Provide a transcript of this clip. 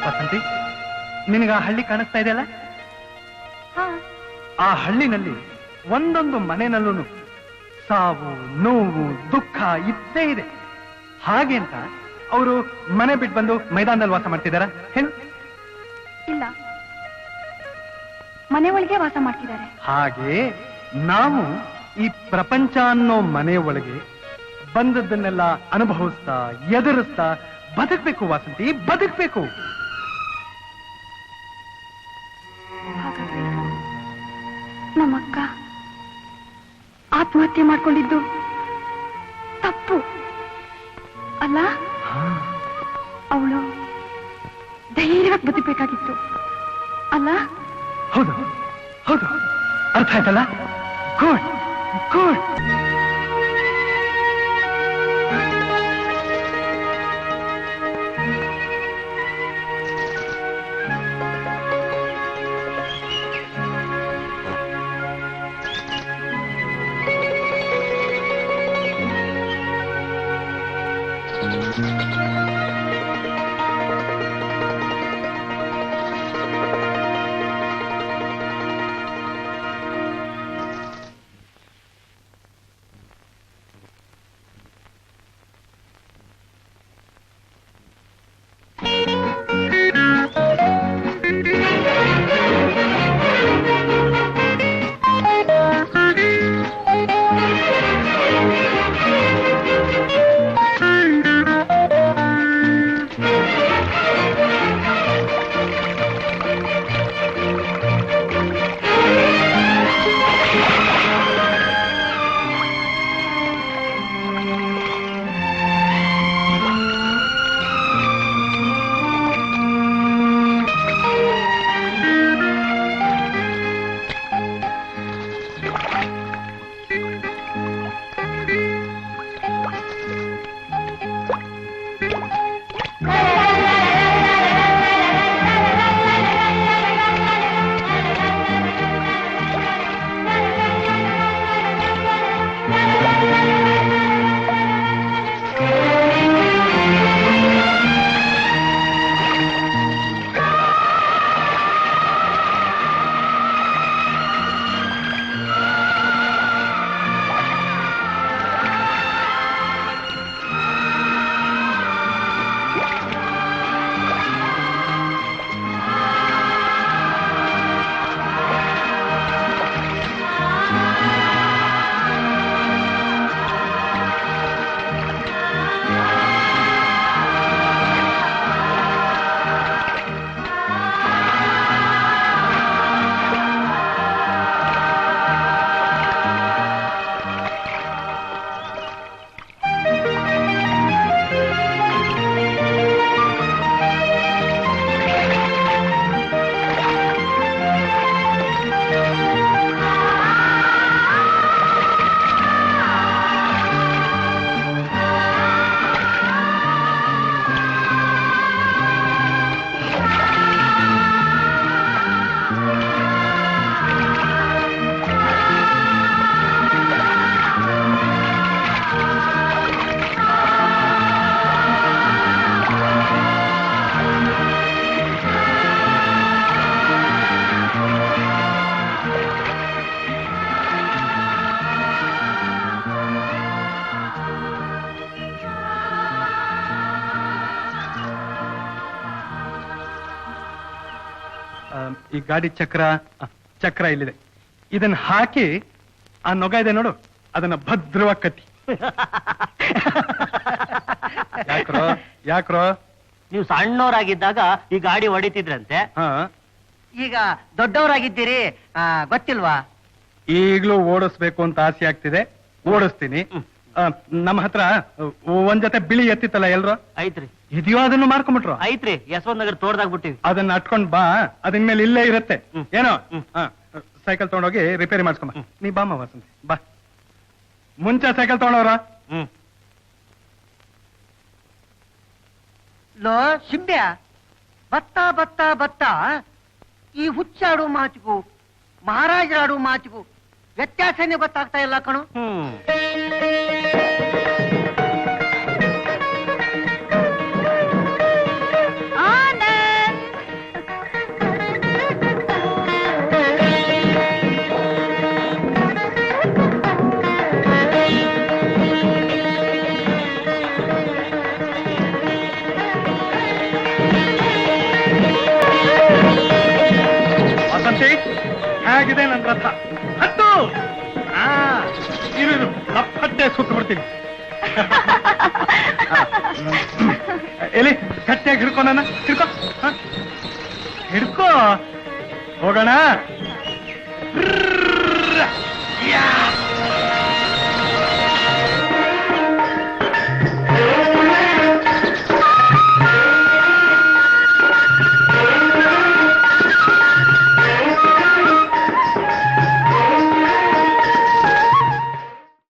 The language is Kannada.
ವಸಂತಿ, ನಿನಗ ಆ ಹಳ್ಳಿ ಕಾಣಿಸ್ತಾ ಇದೆಯಲ್ಲ? ಆ ಹಳ್ಳಿನಲ್ಲಿ ಒಂದೊಂದು ಮನೆಯಲ್ಲೂ ಸಾವು, ನೋವು, ದುಃಖ ಇದ್ದೇ ಇದೆ. ಹಾಗೆ ಅಂತ ಅವರು ಮನೆ ಬಿಟ್ಟು ಬಂದು ಮೈದಾನದಲ್ಲಿ ವಾಸ ಮಾಡ್ತಿದಾರ? ಹೇಳು. ಇಲ್ಲ, ಮನೆ ಒಳಗೆ ವಾಸ ಮಾಡ್ತಿದ್ದಾರೆ. ಹಾಗೆ ನಾವು ಈ ಪ್ರಪಂಚ ಅನ್ನೋ ಮನೆ ಒಳಗೆ ಬಂದದ್ದನ್ನೆಲ್ಲ ಅನುಭವಿಸ್ತಾ ಎದುರಿಸ್ತಾ ಬದುಕಬೇಕು ವಾಸಂತಿ, ಬದುಕಬೇಕು. ನಮ್ಮಕ್ಕ ಆತ್ಮಹತ್ಯೆ ಮಾಡ್ಕೊಂಡಿದ್ದು ತಪ್ಪು ಅಲ್ಲ? ಅವಳು ಧೈರ್ಯವಾಗಿ ಬದುಕಬೇಕಾಗಿತ್ತು ಅಲ್ಲ? ಹೌದು ಹೌದು, ಅರ್ಥ ಆಯ್ತಲ್ಲ? Good good. ಈ ಗಾಡಿ ಚಕ್ರ ಇಲ್ಲಿದೆ. ಇದನ್ನ ಹಾಕಿ ಆ ನೊಗ ಇದೆ ನೋಡು, ಅದನ್ನ ಭದ್ರವಾಗಿ ಕಟ್ಟಿ. ಯಾಕ್ರೋ ನೀವು ಸಣ್ಣವರಾಗಿದ್ದಾಗ ಈ ಗಾಡಿ ಹೊಡಿತಿದ್ರಂತೆ, ಈಗ ದೊಡ್ಡವರಾಗಿದ್ದೀರಿ ಗೊತ್ತಿಲ್ವಾ? ಈಗ್ಲೂ ಓಡಿಸ್ಬೇಕು ಅಂತ ಆಸೆ ಆಗ್ತಿದೆ, ಓಡಿಸ್ತೀನಿ. ನಮ್ಮ ಹತ್ರ ಒಂದ್ ಜೊತೆ ಬಿಳಿ ಎತ್ತಿತ್ತಲ್ಲ ಎಲ್ರು? ಐತ್ರಿ. ಇದೆಯೋ ಅದನ್ನು ಮಾರ್ಕೊಂಡ್ಬಿಟ್ರು? ಐತ್ರಿ, ಯಶವಂತ ನಗರ ತೋಟದಾಗ್ಬಿಟ್ಟಿವಿ. ಅದನ್ನ ಅಟ್ಕೊಂಡ್ ಬಾ, ಅದಿನ ಮೇಲೆ ಇಲ್ಲೇ ಇರುತ್ತೆ. ಏನೋ ಸೈಕಲ್ ತಗೊಂಡೋಗಿ ರಿಪೇರಿ ಮಾಡ್ಸ್ಕೊಂಬ. ನೀ ಬಾಮ ವಸಂತಿ ಬಾ. ಮುಂಚೆ ಸೈಕಲ್ ತಗೊಂಡವ್ರ? ಲೋ ಶಿಂಬ್ಯ, ಬತ್ತ ಬತ್ತ ಬತ್ತ ಈ ಹುಚ್ಚಾಡು ಮಾತಿಗೂ ಮಹಾರಾಜರಾಡು ಮಾತಿಗೂ ವ್ಯತ್ಯಾಸನೇ ಗೊತ್ತಾಗ್ತಾ ಇಲ್ಲ ಕಣು. ಆನಂದ್ ಹೋಗಿದೆ ನನ್ನ ರಥ. ಹತ್ತು ಇರು ಲಪ್ಪಟ್ಟೆ ಸುತ್ತು ಬಿಡ್ತೀನಿ. ಎಲ್ಲಿ ಗಟ್ಟಿಯಾಗಿ ಹಿಡ್ಕೊ, ನನ್ನ ಹಿಡ್ಕೊ, ಹಿಡ್ಕೊ, ಹೋಗೋಣ. ಯಾ